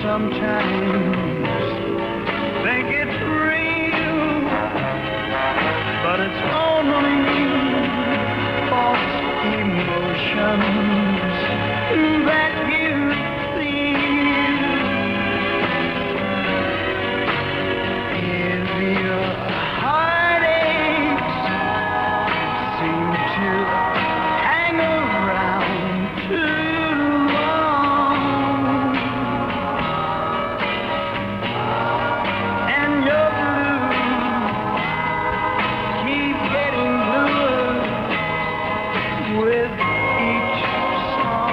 sometimes think it's real, but it's only false emotions that you feel. If your heartaches seem to hang around too long, and your blues keep getting bluer with each song,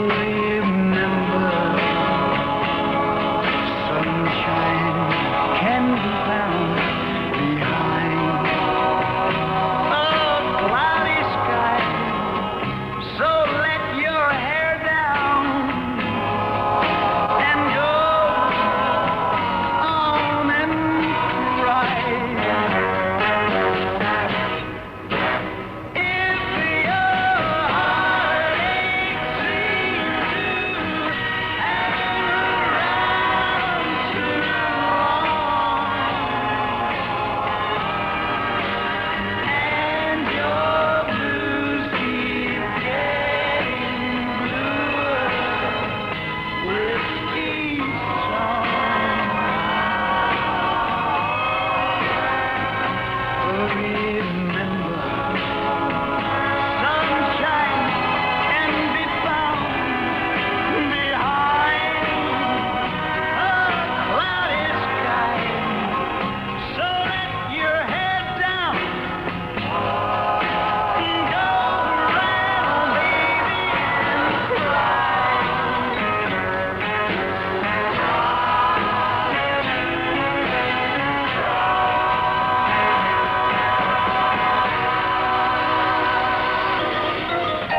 remember, sunshine can be found behind a cloudy sky. So let your hair down and go on and cry. If your heartache seems to hang around too long, and your blues keep getting bluer with each song, remember, sunshine can be found behind a cloudy sky. So let your head down and go around, baby, and cry.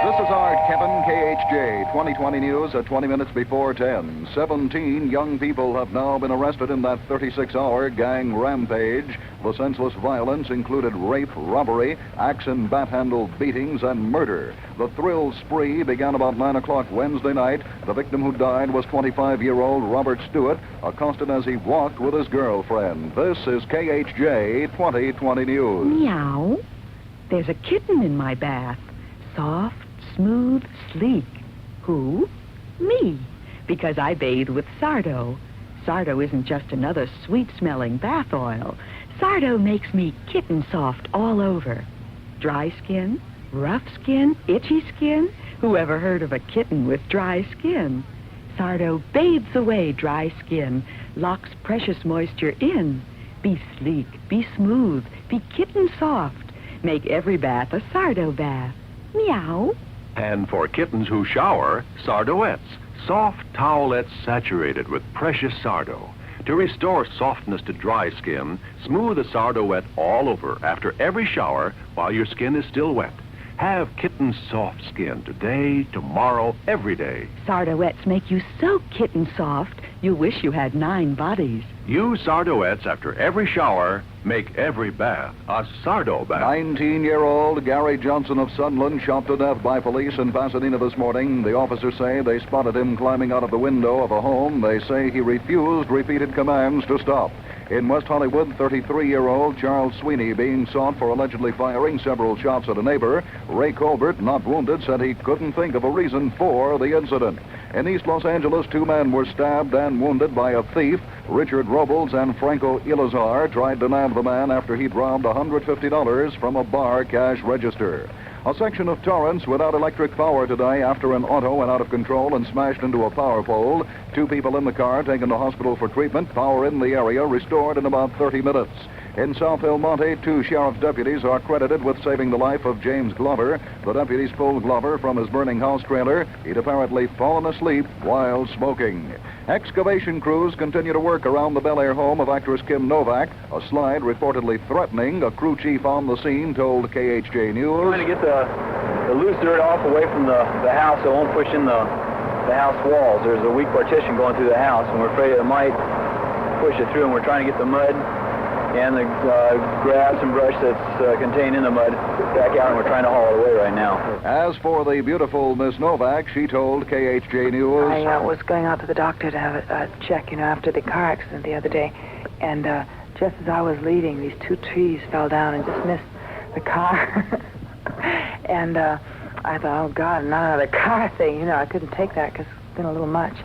This is Art Kevin, KHJ, 2020 News at 20 minutes before 10. 17 young people have now been arrested in that 36-hour gang rampage. The senseless violence included rape, robbery, axe and bat-handle beatings, and murder. The thrill spree began about 9 o'clock Wednesday night. The victim who died was 25-year-old Robert Stewart, accosted as he walked with his girlfriend. This is KHJ 2020 News. Meow. There's a kitten in my bath. Soft, smooth, sleek. Who? Me. Because I bathe with Sardo. Sardo isn't just another sweet-smelling bath oil. Sardo makes me kitten soft all over. Dry skin, rough skin, itchy skin. Who ever heard of a kitten with dry skin? Sardo bathes away dry skin, locks precious moisture in. Be sleek, be smooth, be kitten soft. Make every bath a Sardo bath. Meow. And for kittens who shower, Sardoettes. Soft towelettes saturated with precious Sardo. To restore softness to dry skin, smooth a Sardoette all over after every shower while your skin is still wet. Have kitten soft skin today, tomorrow, every day. Sardoettes make you so kitten soft, you wish you had 9 bodies. Use Sardoettes after every shower. Make every bath a Sardo bath. 19-year-old Gary Johnson of Sunland shot to death by police in Pasadena this morning. The officers say they spotted him climbing out of the window of a home. They say he refused repeated commands to stop. In West Hollywood, 33-year-old Charles Sweeney being sought for allegedly firing several shots at a neighbor. Ray Colbert, not wounded, said he couldn't think of a reason for the incident. In East Los Angeles, 2 men were stabbed and wounded by a thief. Richard Robles and Franco Ilazar tried to nab the man after he'd robbed $150 from a bar cash register. A section of Torrance without electric power today after an auto went out of control and smashed into a power pole. 2 people in the car taken to hospital for treatment. Power in the area restored in about 30 minutes. In South El Monte, 2 sheriff's deputies are credited with saving the life of James Glover. The deputies pulled Glover from his burning house trailer. He'd apparently fallen asleep while smoking. Excavation crews continue to work around the Bel Air home of actress Kim Novak. A slide reportedly threatening. A crew chief on the scene told KHJ News. We're trying to get the loose dirt off away from the house so it won't push in the house walls. There's a weak partition going through the house, and we're afraid it might push it through, and we're trying to get the mud and the grass and brush that's contained in the mud back out, and we're trying to haul it away right now. As for the beautiful Miss Novak, she told KHJ News, I was going out to the doctor to have a check, after the car accident the other day, and just as I was leaving, these 2 trees fell down and just missed the car. And I thought, oh, God, not another car thing. I couldn't take that because it's been a little much.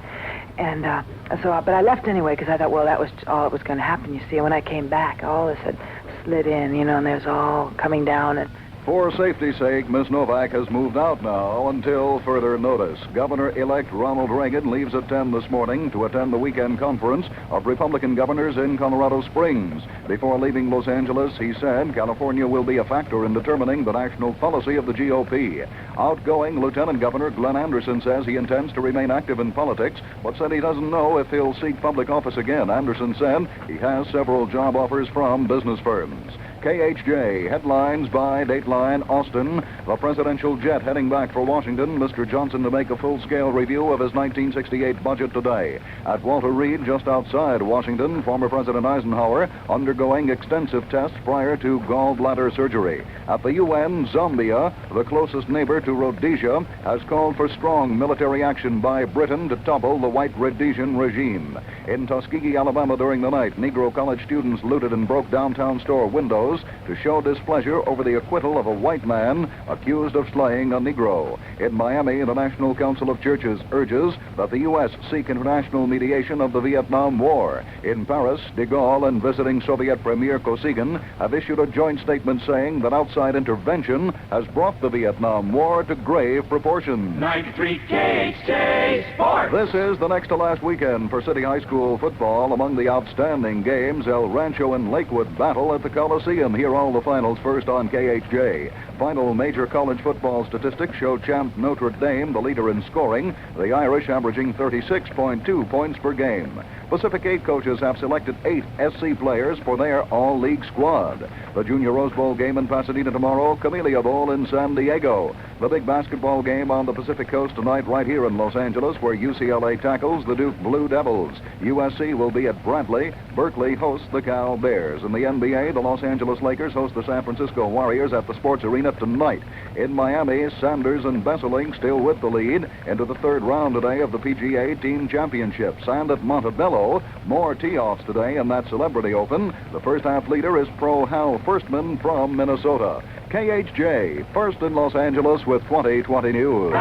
And but I left anyway because I thought, well, that was all that was going to happen, you see. And when I came back, all this had slid in, and there's all coming down. And for safety's sake, Miss Novak has moved out now until further notice. Governor-elect Ronald Reagan leaves at 10 this morning to attend the weekend conference of Republican governors in Colorado Springs. Before leaving Los Angeles, he said California will be a factor in determining the national policy of the GOP. Outgoing Lieutenant Governor Glenn Anderson says he intends to remain active in politics, but said he doesn't know if he'll seek public office again. Anderson said he has several job offers from business firms. KHJ, headlines by Dateline, Austin. The presidential jet heading back for Washington. Mr. Johnson to make a full-scale review of his 1968 budget today. At Walter Reed, just outside Washington, former President Eisenhower undergoing extensive tests prior to gallbladder surgery. At the UN, Zambia, the closest neighbor to Rhodesia, has called for strong military action by Britain to topple the white Rhodesian regime. In Tuskegee, Alabama, during the night, Negro college students looted and broke downtown store windows to show displeasure over the acquittal of a white man accused of slaying a Negro. In Miami, the National Council of Churches urges that the U.S. seek international mediation of the Vietnam War. In Paris, de Gaulle and visiting Soviet Premier Kosygin have issued a joint statement saying that outside intervention has brought the Vietnam War to grave proportions. 93 KHJ Sports. This is the next to last weekend for City High School football. Among the outstanding games, El Rancho and Lakewood battle at the Coliseum. Hear all the finals first on KHJ. Final major college football statistics show champ Notre Dame the leader in scoring, the Irish averaging 36.2 points per game. Pacific 8 coaches have selected 8 SC players for their all-league squad. The Junior Rose Bowl game in Pasadena tomorrow, Camellia Bowl in San Diego. The big basketball game on the Pacific Coast tonight right here in Los Angeles, where UCLA tackles the Duke Blue Devils. USC will be at Bradley. Berkeley hosts the Cal Bears. In the NBA, the Los Angeles Lakers host the San Francisco Warriors at the Sports Arena tonight. In Miami, Sanders and Besseling still with the lead into the third round today of the PGA Team Championships. And at Montebello, more tee-offs today in that Celebrity Open. The first half leader is pro Hal Firstman from Minnesota. KHJ, first in Los Angeles with 2020 news.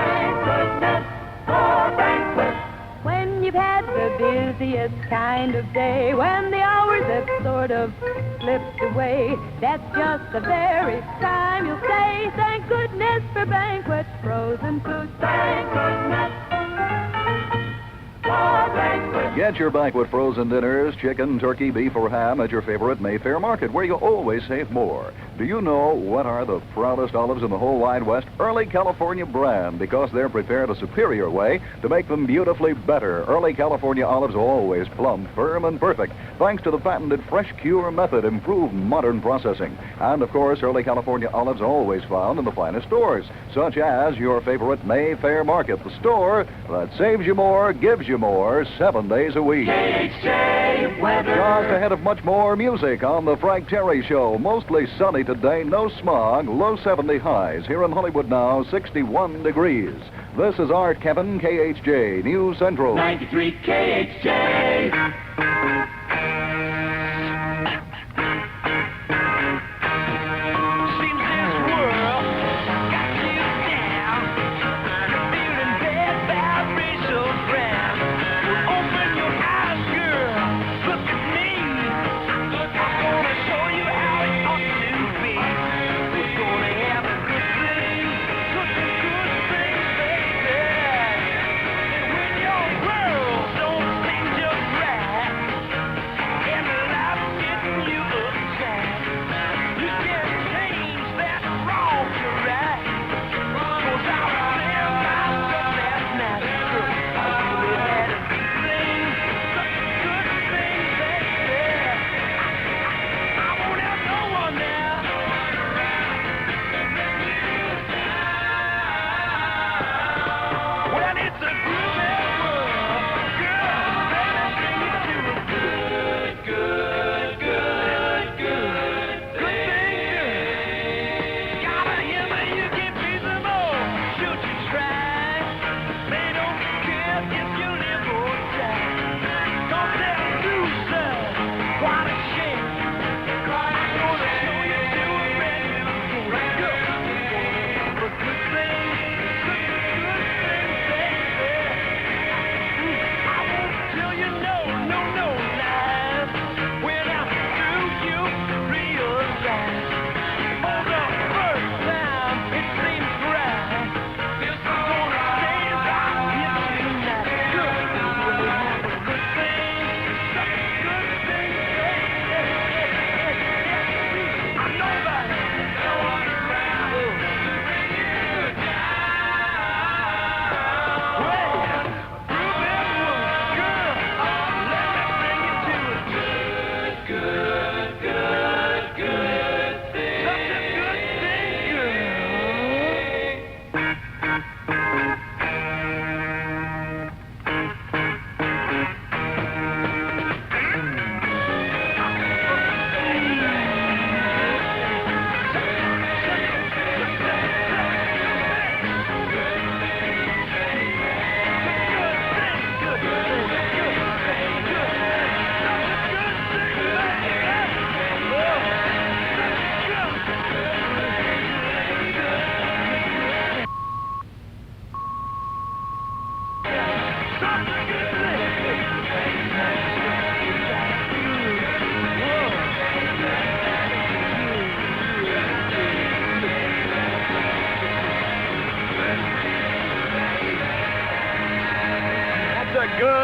When you've had the busiest kind of day, when the hours have sort of slipped away, that's just the very time you'll say, thank goodness for banquets, frozen foods, thank goodness. Get your banquet frozen dinners, chicken, turkey, beef, or ham at your favorite Mayfair Market, where you always save more. Do you know what are the proudest olives in the whole wide West? Early California brand, because they're prepared a superior way to make them beautifully better. Early California olives always plump, firm, and perfect, thanks to the patented Fresh Cure method, improved modern processing. And, of course, Early California olives always found in the finest stores, such as your favorite Mayfair Market, the store that saves you more, gives you more, 7 days a week. KHJ weather. Just ahead of much more music on the Frank Terry Show. Mostly sunny today, no smog, low 70 highs. Here in Hollywood now, 61 degrees. This is Art Kevin, KHJ News Central. 93 KHJ.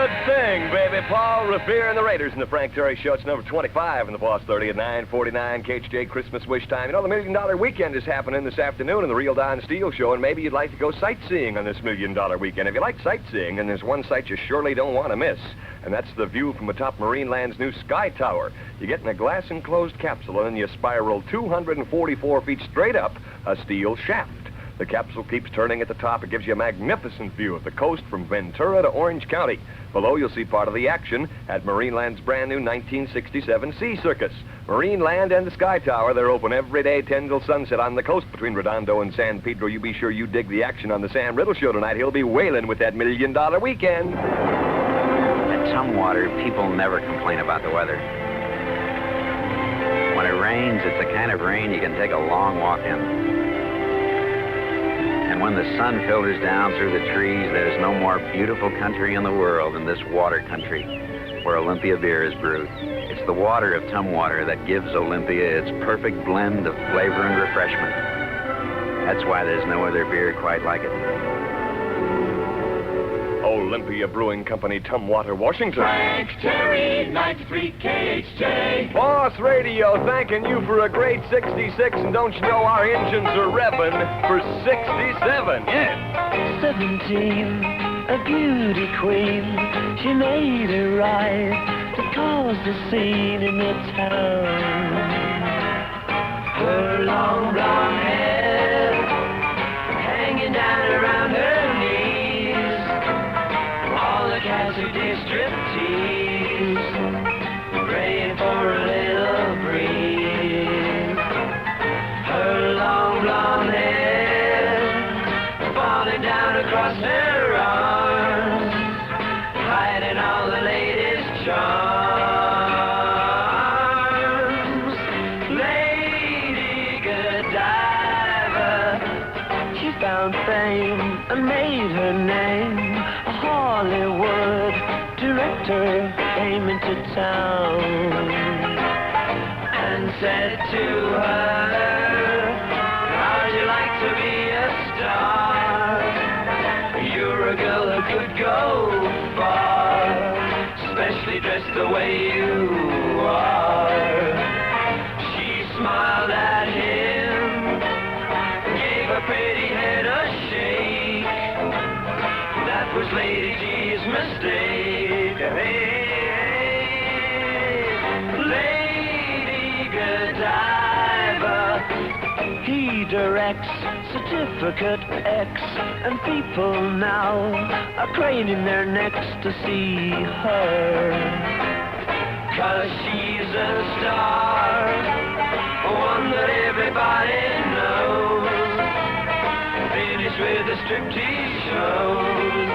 good thing, baby. Paul Revere and the Raiders in the Frank Terry Show. It's number 25 in the Boss 30 at 9:49 KHJ Christmas Wish Time. You know, the $1 Million Weekend is happening this afternoon in the Real Don Steele Show, and maybe you'd like to go sightseeing on this $1 Million Weekend. If you like sightseeing, then there's one sight you surely don't want to miss, and that's the view from atop Marineland's new Sky Tower. You get in a glass-enclosed capsule, and you spiral 244 feet straight up a steel shaft. The capsule keeps turning at the top. It gives you a magnificent view of the coast from Ventura to Orange County. Below, you'll see part of the action at Marineland's brand new 1967 Sea Circus. Marineland and the Sky Tower, they're open every day, 10 till sunset on the coast between Redondo and San Pedro. You be sure you dig the action on the Sam Riddle Show tonight. He'll be wailing with that $1 Million Weekend. At Tumwater, people never complain about the weather. When it rains, it's the kind of rain you can take a long walk in. And when the sun filters down through the trees, there's no more beautiful country in the world than this water country where Olympia beer is brewed. It's the water of Tumwater that gives Olympia its perfect blend of flavor and refreshment. That's why there's no other beer quite like it. Olympia Brewing Company, Tumwater, Washington. Frank Terry, 93 KHJ. Boss Radio thanking you for a great 66, and don't you know our engines are revving for 67? Yeah. 17, a beauty queen. She made it right to cause the scene in the town. Her long blonde hair hanging down around her knees. All the cats who did striptease, praying for a little breeze. Her long blonde hair falling down across her arms, hiding all the latest charms. Lady Godiva, she found fame and made her name. A Hollywood director came into town and said to her, how'd you like to be a star? You're a girl who could go far, especially dressed the way you are. She smiled at him, gave her pretty head a shake. That was Lady G's mistake. Lady Godiva, he directs Certificate X, and people now are craning their necks to see her. 'Cause she's a star, one that everybody knows. Finished with the striptease shows,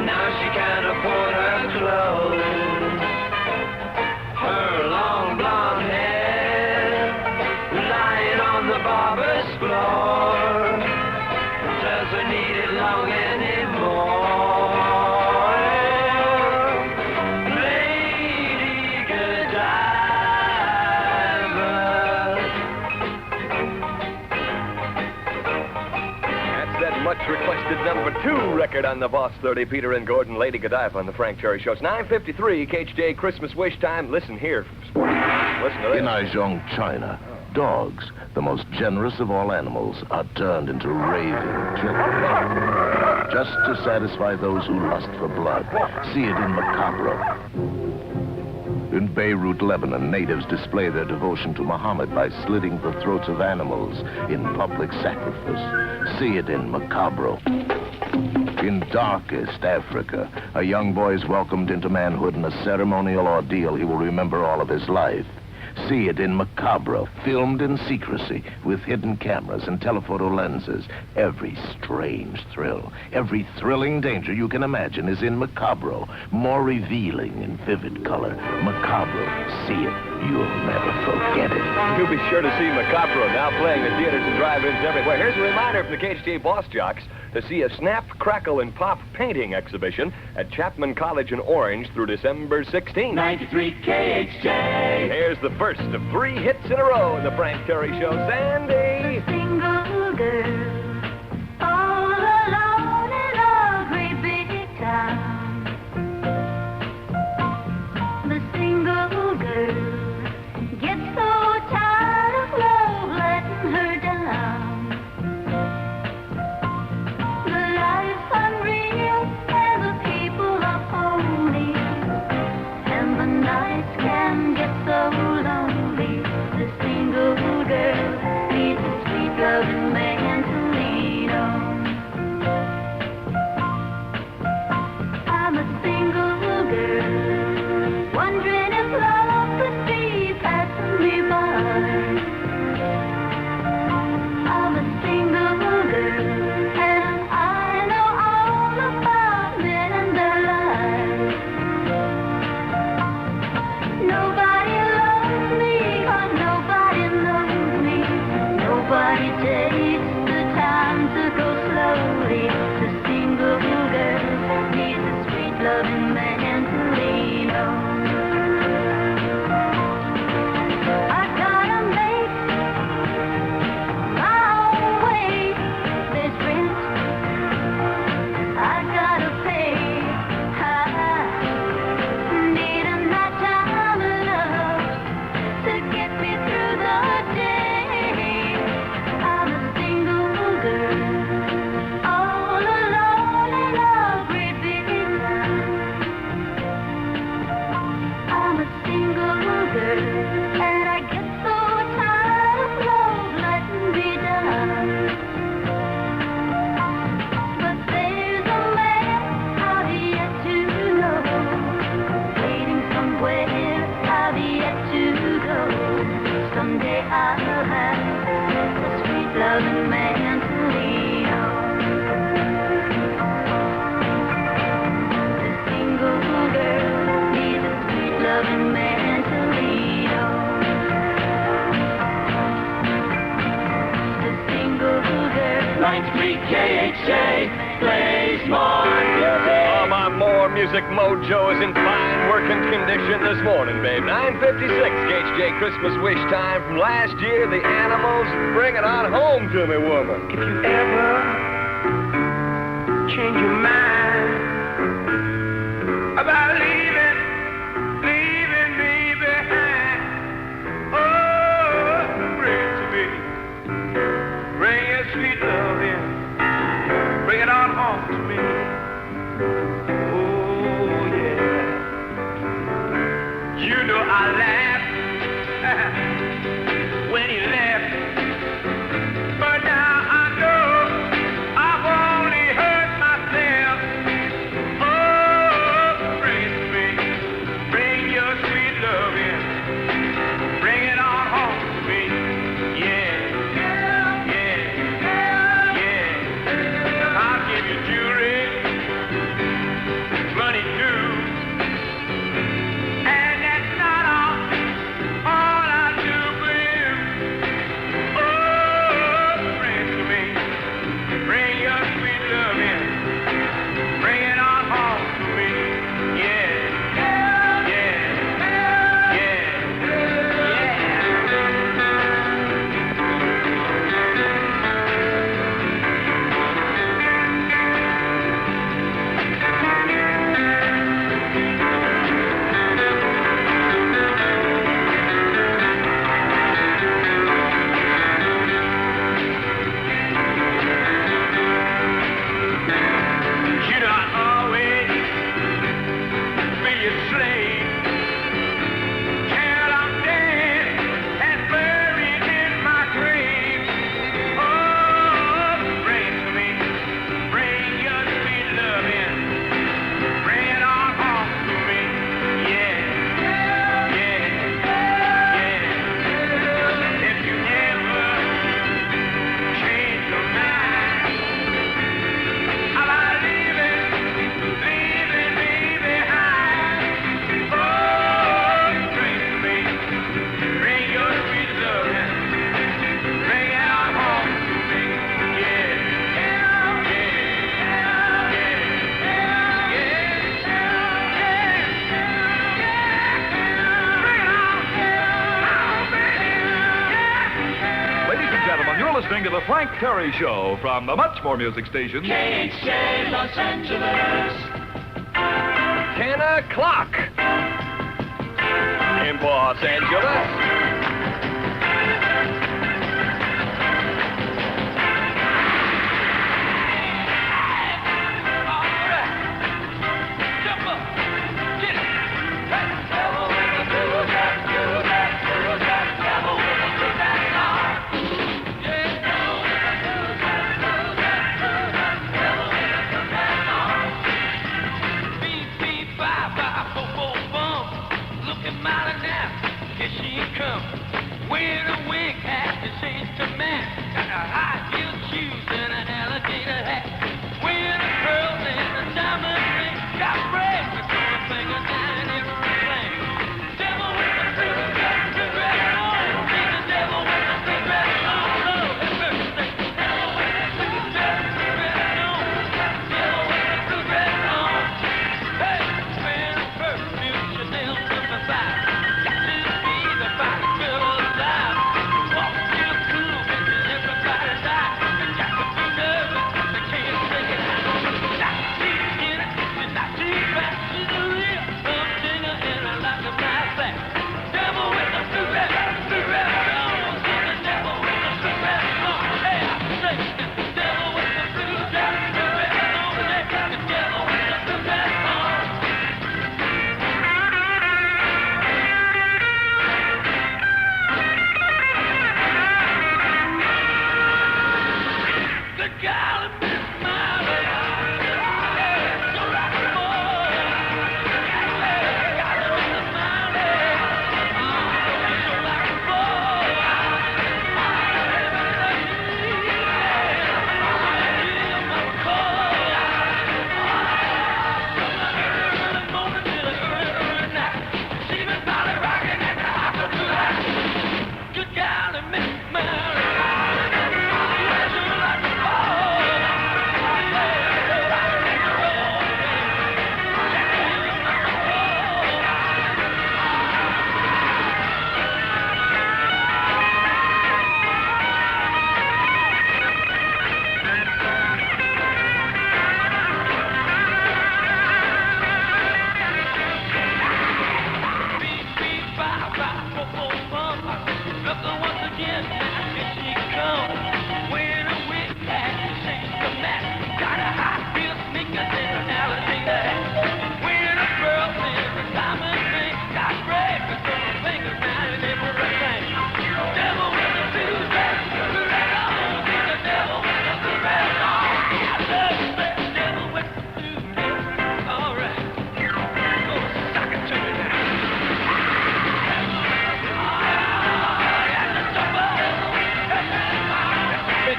now she can't afford her clothes. Her long blonde hair lying on the barber's floor doesn't need it long anymore. Lady Godiva. That's that much requested number 2 record on the Boss 30. Peter and Gordon, Lady Godiva on the Frank Terry Show. It's 9:53 KHJ Christmas Wish Time. Listen here. Listen to this. In Aizhong, China, dogs, the most generous of all animals, are turned into raving killers. Just to satisfy those who lust for blood. See it in Macabre. In Beirut, Lebanon, natives display their devotion to Muhammad by slitting the throats of animals in public sacrifice. See it in Macabre. In darkest Africa, a young boy is welcomed into manhood in a ceremonial ordeal he will remember all of his life. See it in Macabre, filmed in secrecy with hidden cameras and telephoto lenses. Every strange thrill, every thrilling danger you can imagine is in Macabre, more revealing in vivid color. Macabre, see it. You'll never forget it. You'll be sure to see Macabre now playing in theaters and drive-ins everywhere. Here's a reminder from the KHJ Boss Jocks to see a Snap, Crackle, and Pop painting exhibition at Chapman College in Orange through December 16th. 93 KHJ. Here's the first of 3 hits in a row in the Frank Terry Show. Sandy! Single girl, all alone in a great big town. takes the time to go slowly. The single girl needs a sweet loving man to lean on. I gotta make my own way. There's rent I gotta pay. Need a nighttime love to get me through the day. I'm a single girl, all alone in a great big town. I'm a single girl, and I get so tired of love letting me down. But there's a man I've yet to know, waiting somewhere I've yet to go. Someday I'll have a sweet loving man to lean on. The single girl needs a sweet loving man to lean on. The single girl 93 KHJ plays more music. Oh, my more music mojo is in fine working condition this morning, babe. 9:56 KHJ Christmas wish time from last year. The Animals, bring it on home to me, woman. If you ever change your mind about leaving me behind, oh, bring it to me. Bring your sweet love in. Bring it on home to me. Oh, yeah. You know I laughed when you left. But now I know I've only hurt myself. Oh, bring it to me. Bring your sweet love in. Bring it on home to me. Yeah. I'll give you jewelry, money too. And that's not all I do for you. Oh, bring it to me. Bring your sweet love in. Bring it on home to me. Yeah. Should I always be your slave till I'm dead and buried in my grave? Oh, bring it to me. Bring your sweet love in. Bring it on home to me. Yeah. If you ever change your mind about leaving me behind, oh, bring it to me. Bring your sweet love in. Bring it on home to me. Yeah. Ladies and gentlemen, you're listening to The Frank Terry Show from the Much More Music Station. KHJ Los Angeles. 10 o'clock in Los Angeles. Beep, beep, bye, bye, boom, boom, boom. Looking mighty now. Here she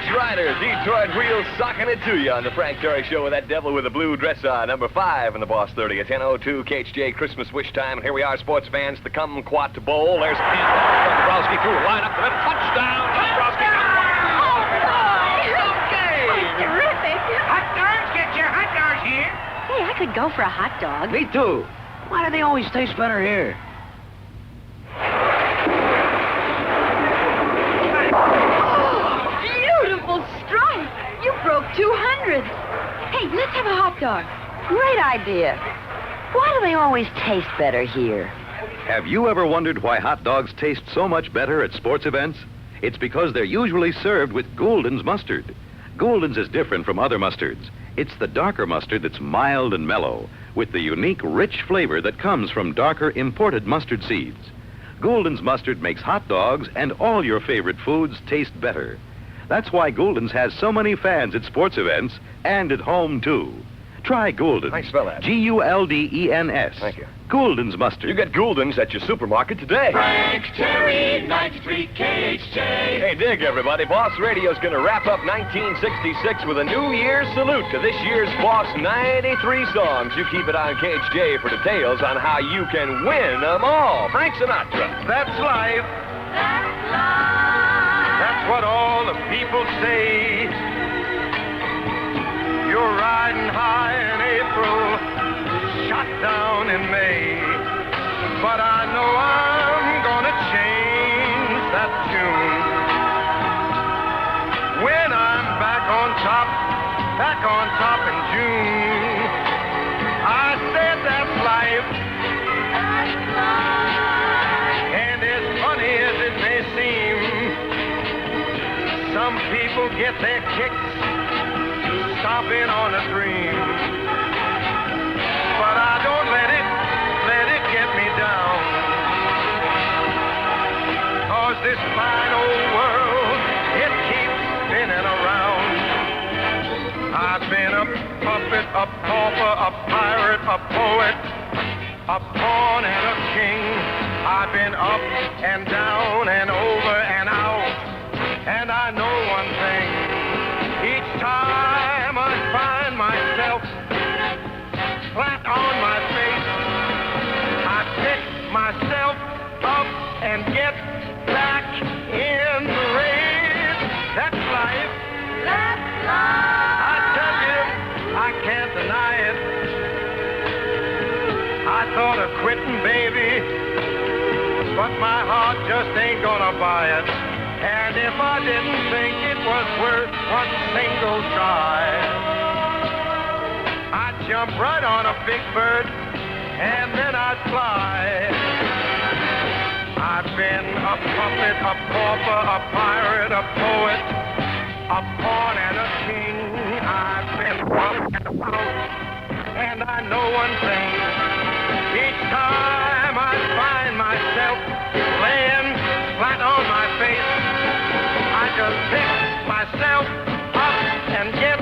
Rex Ryder, Detroit Wheels, socking it to you on the Frank Terry Show with that devil with a blue dress on. Number 5 in the Boss 30 at 10:02 KHJ Christmas Wish Time. And here we are, sports fans, the Kumquat Bowl. There's Dombrowski through a line up the middle. Touchdown, Dombrowski. Terrific. Hot dogs, get your hot dogs here. Hey, I could go for a hot dog. Me too. Why do they always taste better here? Beautiful strike. You broke 200. Hey, let's have a hot dog. Great idea. Why do they always taste better here? Have you ever wondered why hot dogs taste so much better at sports events? It's because they're usually served with Gulden's mustard. Gulden's is different from other mustards. It's the darker mustard that's mild and mellow, with the unique, rich flavor that comes from darker imported mustard seeds. Gulden's mustard makes hot dogs and all your favorite foods taste better. That's why Gulden's has so many fans at sports events and at home, too. Try Gulden's. How you spell that? Guldens. Thank you. Gulden's mustard. You get Gulden's at your supermarket today. Frank Terry, 93 KHJ. Hey, dig, everybody. Boss Radio's going to wrap up 1966 with a New Year's salute to this year's Boss 93 songs. You keep it on KHJ for details on how you can win them all. Frank Sinatra. That's life. That's what all the people say. You're riding high in April, shot down in May. But I know I'm gonna change that tune. When I'm back on top in June. I said that's life. And as funny as it may seem, some people get their kicks stomping on a dream. But I don't let it get me down. 'Cause this fine old world, it keeps spinning around. I've been a puppet, a pauper, a pirate, a poet, a pawn and a king. I've been up and down and over and out. And I know one thing. Each time I find myself flat on my face, I pick myself up and get back in the race. That's life. That's life. I tell you, I can't deny it. I thought of quitting, baby, but my heart just ain't gonna buy it. And if I didn't think it was worth one single try, I'd jump right on a big bird and then I'd fly. I've been a puppet, a pauper, a pirate, a poet, a pawn and a king. I've been up and I know one thing. Each time I find myself laying flat on my face, I just pick myself up and get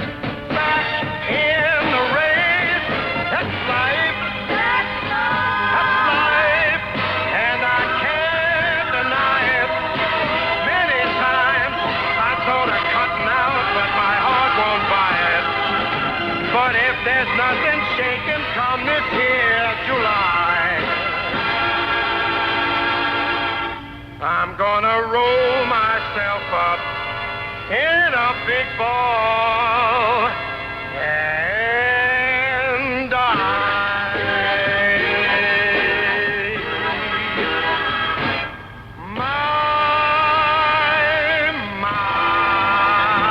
back in the race. That's life. That's life. And I can't deny it. Many times I thought of cutting out, but my heart won't buy it. But if there's nothing shaking come this here July, I'm gonna roll myself up in a big ball and die.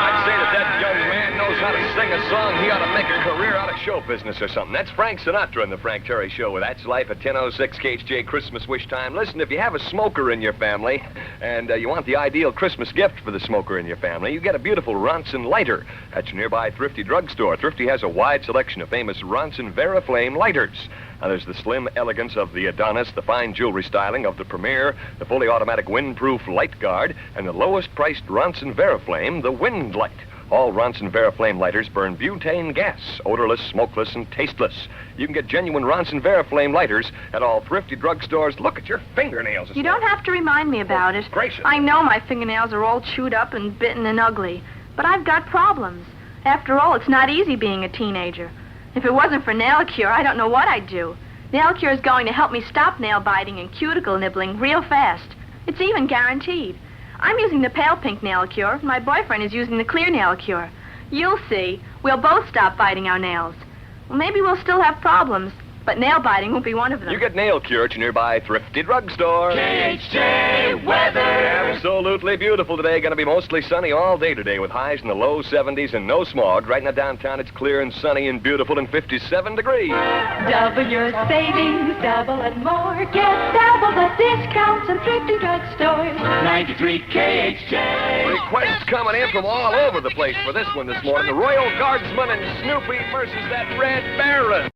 I'd say that young man knows how to sing a song. He ought to make a career out of show business or something. That's Frank Sinatra in the Frank Terry Show with That's Life at 10:06 KHJ Christmas Wish Time. Listen, if you have a smoker in your family and you want the ideal Christmas gift for the smoker in your family, you get a beautiful Ronson lighter at your nearby Thrifty drugstore. Thrifty has a wide selection of famous Ronson Veriflame lighters. Now, there's the slim elegance of the Adonis, the fine jewelry styling of the Premier, the fully automatic windproof Light Guard, and the lowest priced Ronson Veriflame, the Wind Light. All Ronson Veriflame lighters burn butane gas, odorless, smokeless, and tasteless. You can get genuine Ronson Veriflame lighters at all Thrifty drugstores. Look at your fingernails. You don't have to remind me about it. Gracious. I know my fingernails are all chewed up and bitten and ugly. But I've got problems. After all, it's not easy being a teenager. If it wasn't for nail cure, I don't know what I'd do. Nail cure is going to help me stop nail biting and cuticle nibbling real fast. It's even guaranteed. I'm using the pale pink nail cure, and my boyfriend is using the clear nail cure. You'll see. We'll both stop biting our nails. Well, maybe we'll still have problems, but nail biting won't be one of them. You get nail cure at your nearby thrifty drugstore. KHJ weather. Absolutely beautiful today. Going to be mostly sunny all day today with highs in the low 70s and no smog. Right now downtown it's clear and sunny and beautiful and 57 degrees. Double your savings, double and more. Get double the discounts at thrifty drugstores. 93 KHJ. Requests coming in from all over the place for this one this morning. The Royal Guardsman and Snoopy versus that Red Baron.